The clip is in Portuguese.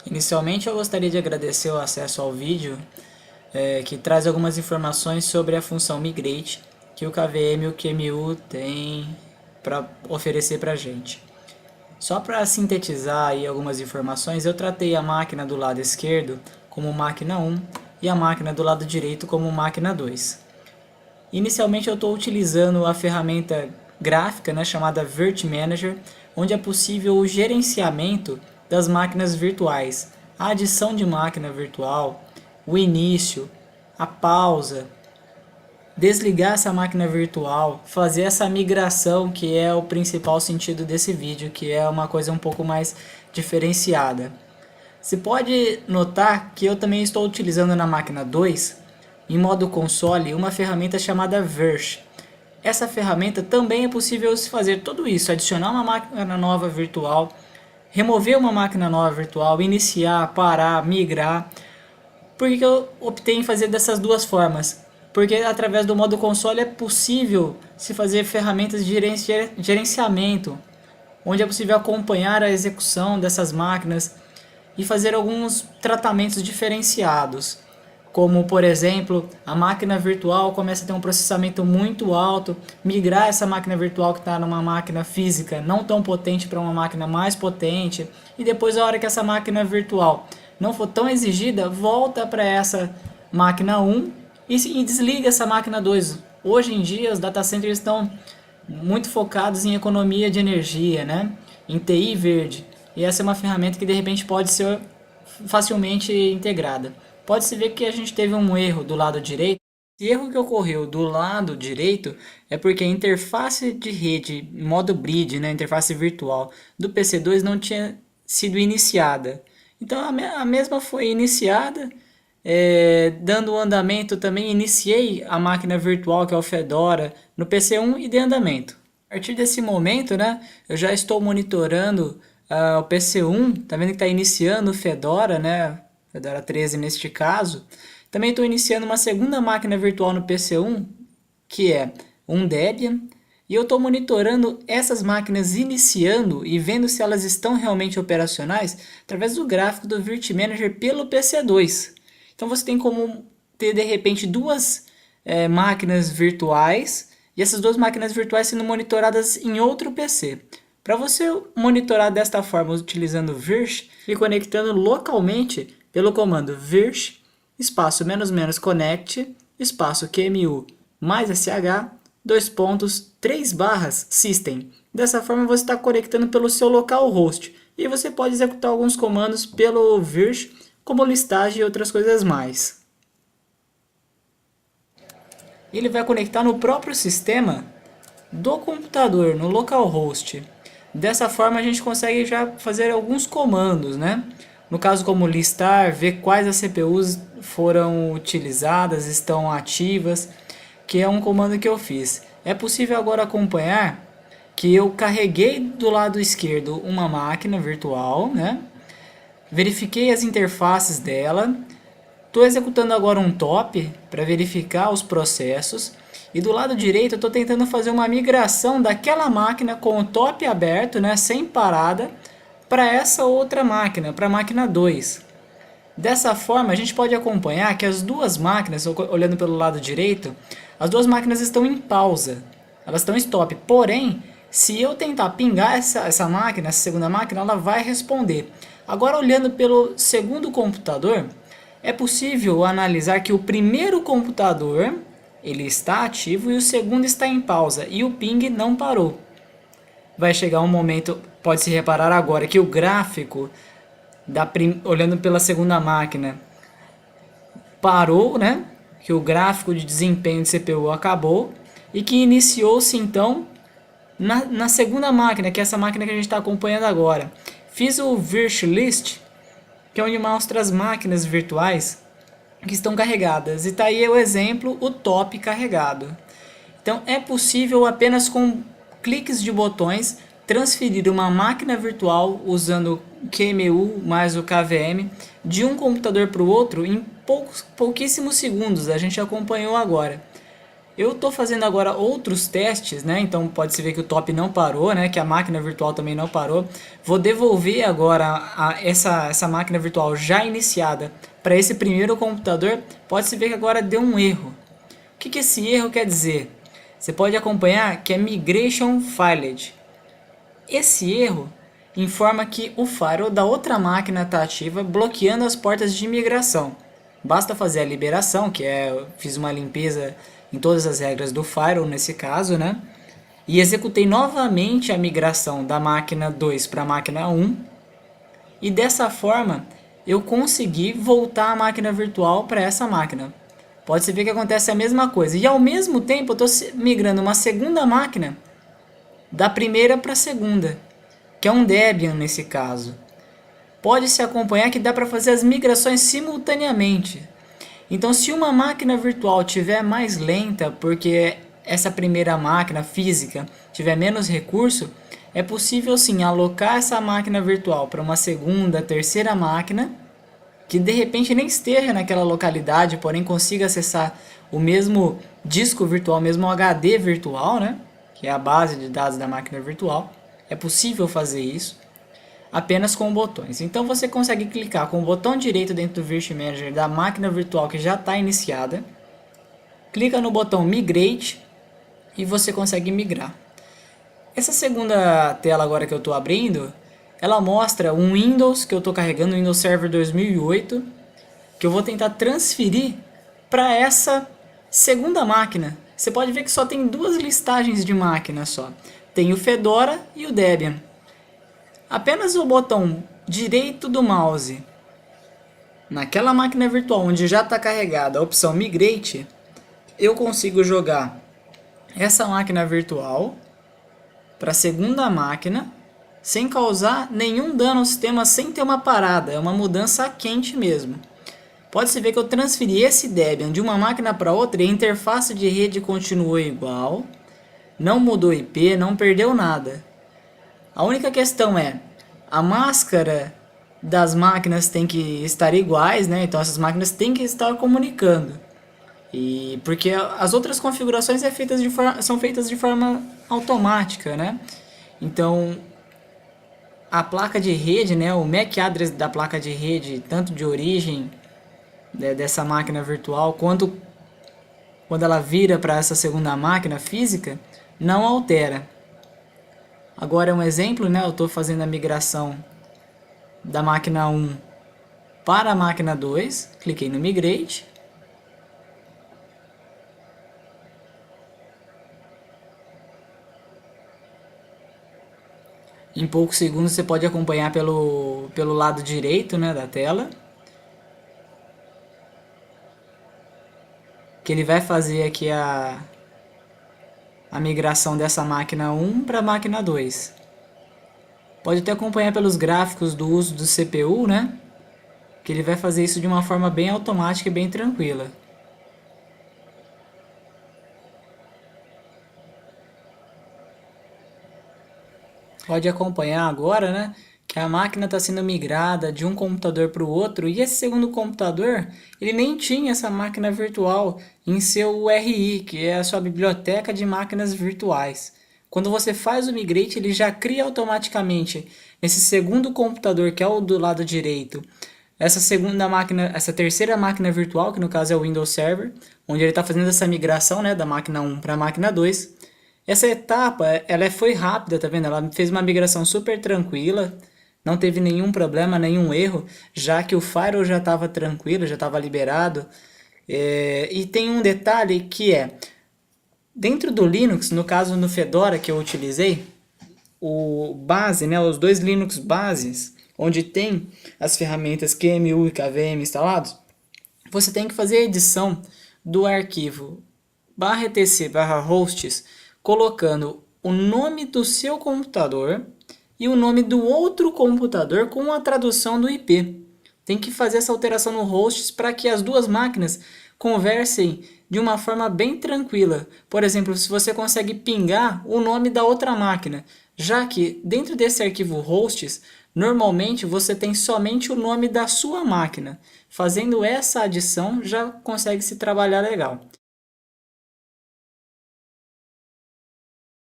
Inicialmente eu gostaria de agradecer o acesso ao vídeo que traz algumas informações sobre a função migrate que o KVM e o QEMU tem para oferecer para a gente. Só para sintetizar aí algumas informações, eu tratei a máquina do lado esquerdo como máquina 1 e a máquina do lado direito como máquina 2. Inicialmente eu estou utilizando a ferramenta gráfica, né, chamada Virt Manager, onde é possível o gerenciamento das máquinas virtuais, a adição de máquina virtual, o início, a pausa, desligar essa máquina virtual, fazer essa migração, que é o principal sentido desse vídeo, que é uma coisa um pouco mais diferenciada. Você pode notar que eu também estou utilizando na máquina 2, em modo console, uma ferramenta chamada Verge. Essa ferramenta também é possível se fazer tudo isso, adicionar uma máquina nova virtual, remover uma máquina nova virtual, iniciar, parar, migrar. Por que eu optei em fazer dessas duas formas? Porque através do modo console é possível se fazer ferramentas de gerenciamento, onde é possível acompanhar a execução dessas máquinas e fazer alguns tratamentos diferenciados. Como, por exemplo, a máquina virtual começa a ter um processamento muito alto, migrar essa máquina virtual que está numa máquina física não tão potente para uma máquina mais potente, e depois, a hora que essa máquina virtual não for tão exigida, volta para essa máquina 1 e desliga essa máquina 2. Hoje em dia, os data centers estão muito focados em economia de energia, né? Em TI verde. E essa é uma ferramenta que de repente pode ser facilmente integrada. Pode-se ver que a gente teve um erro do lado direito. Esse erro que ocorreu do lado direito é porque a interface de rede, modo bridge, né, interface virtual do PC2 não tinha sido iniciada. Então a mesma foi iniciada, dando o andamento também, iniciei a máquina virtual que é o Fedora no PC1 e dei andamento. A partir desse momento, né, eu já estou monitorando o PC1, tá vendo que está iniciando o Fedora, né, Fedora 13 neste caso. Também estou iniciando uma segunda máquina virtual no PC1, que é um Debian, e eu estou monitorando essas máquinas iniciando e vendo se elas estão realmente operacionais através do gráfico do Virt Manager pelo PC2. Então você tem como ter de repente duas máquinas virtuais e essas duas máquinas virtuais sendo monitoradas em outro PC. Para você monitorar desta forma utilizando o Virch e conectando localmente pelo comando virch espaço -- connect espaço QEMU mais sh 3 barras system. Dessa forma você está conectando pelo seu localhost e você pode executar alguns comandos pelo virch, como listagem e outras coisas mais. Ele vai conectar no próprio sistema do computador, no localhost. Dessa forma a gente consegue já fazer alguns comandos, né? No caso como listar, ver quais as CPUs foram utilizadas, estão ativas, que é um comando que eu fiz. É possível agora acompanhar que eu carreguei do lado esquerdo uma máquina virtual, né? Verifiquei as interfaces dela, estou executando agora um top para verificar os processos. E do lado direito eu estou tentando fazer uma migração daquela máquina com o top aberto, né, sem parada, para essa outra máquina, para a máquina 2. Dessa forma a gente pode acompanhar que as duas máquinas, olhando pelo lado direito, as duas máquinas estão em pausa, elas estão em stop. Porém, se eu tentar pingar essa máquina, essa segunda máquina, ela vai responder. Agora olhando pelo segundo computador, é possível analisar que o primeiro computador ele está ativo e o segundo está em pausa e o ping não parou. Vai chegar um momento, pode-se reparar agora, que o gráfico, olhando pela segunda máquina, parou, né? Que o gráfico de desempenho de CPU acabou e que iniciou-se então na segunda máquina, que é essa máquina que a gente está acompanhando agora. Fiz o Virch List, que é onde mostra as máquinas virtuais que estão carregadas. E está aí o exemplo, o top carregado. Então é possível apenas com cliques de botões transferir uma máquina virtual usando o QEMU mais o KVM de um computador para o outro em pouquíssimos segundos. A gente acompanhou agora. Eu estou fazendo agora outros testes, né? Então pode-se ver que o top não parou, né? Que a máquina virtual também não parou. Vou devolver agora essa máquina virtual já iniciada para esse primeiro computador. Pode-se ver que agora deu um erro. O que esse erro quer dizer? Você pode acompanhar que é Migration Failed. Esse erro informa que o firewall da outra máquina está ativa, bloqueando as portas de migração. Basta fazer a liberação, que é, fiz uma limpeza em todas as regras do firewall nesse caso, né? E executei novamente a migração da máquina 2 para a máquina 1. E dessa forma eu consegui voltar a máquina virtual para essa máquina. Pode-se ver que acontece a mesma coisa. E ao mesmo tempo eu estou migrando uma segunda máquina da primeira para a segunda, que é um Debian nesse caso. Pode-se acompanhar que dá para fazer as migrações simultaneamente. Então, se uma máquina virtual tiver mais lenta, porque essa primeira máquina física tiver menos recurso, é possível sim alocar essa máquina virtual para uma segunda, terceira máquina, que de repente nem esteja naquela localidade, porém consiga acessar o mesmo disco virtual, o mesmo HD virtual, né? Que é a base de dados da máquina virtual. É possível fazer isso apenas com botões. Então você consegue clicar com o botão direito dentro do Virtual Manager da máquina virtual que já está iniciada, clica no botão Migrate e você consegue migrar. Essa segunda tela agora que eu estou abrindo, ela mostra um Windows que eu estou carregando, o Windows Server 2008, que eu vou tentar transferir para essa segunda máquina. Você pode ver que só tem duas listagens de máquinas só. Tem o Fedora e o Debian. Apenas o botão direito do mouse naquela máquina virtual onde já está carregada a opção Migrate, eu consigo jogar essa máquina virtual para a segunda máquina sem causar nenhum dano ao sistema, sem ter uma parada. É uma mudança quente mesmo. Pode-se ver que eu transferi esse Debian de uma máquina para outra e a interface de rede continuou igual, não mudou IP, não perdeu nada. A única questão é, a máscara das máquinas tem que estar iguais, né? Então essas máquinas têm que estar comunicando. E porque as outras configurações são feitas de forma automática, né? Então a placa de rede, né? O MAC address da placa de rede, tanto de origem dessa máquina virtual, quanto quando ela vira para essa segunda máquina física, não altera. Agora é um exemplo, né? Eu estou fazendo a migração da máquina 1 para a máquina 2. Cliquei no Migrate. Em poucos segundos você pode acompanhar pelo lado direito, né, da tela. Que ele vai fazer aqui a migração dessa máquina 1 para a máquina 2. Pode até acompanhar pelos gráficos do uso do CPU, né? Que ele vai fazer isso de uma forma bem automática e bem tranquila. Pode acompanhar agora, né? Que a máquina está sendo migrada de um computador para o outro, e esse segundo computador, ele nem tinha essa máquina virtual em seu URI, que é a sua biblioteca de máquinas virtuais. Quando você faz o migrate, ele já cria automaticamente esse segundo computador, que é o do lado direito, essa segunda máquina, essa terceira máquina virtual, que no caso é o Windows Server, onde ele está fazendo essa migração, né, da máquina 1 para a máquina 2. Essa etapa, ela foi rápida, tá vendo? Ela fez uma migração super tranquila, não teve nenhum problema, nenhum erro, já que o firewall já estava tranquilo, já estava liberado. E tem um detalhe que é, dentro do Linux, no caso no Fedora que eu utilizei, o base, né, os dois Linux bases, onde tem as ferramentas QEMU e KVM instalados, você tem que fazer a edição do arquivo /etc/hosts, colocando o nome do seu computador e o nome do outro computador com a tradução do IP. Tem que fazer essa alteração no hosts para que as duas máquinas conversem de uma forma bem tranquila. Por exemplo, se você consegue pingar o nome da outra máquina, já que dentro desse arquivo hosts, normalmente você tem somente o nome da sua máquina. Fazendo essa adição já consegue se trabalhar legal.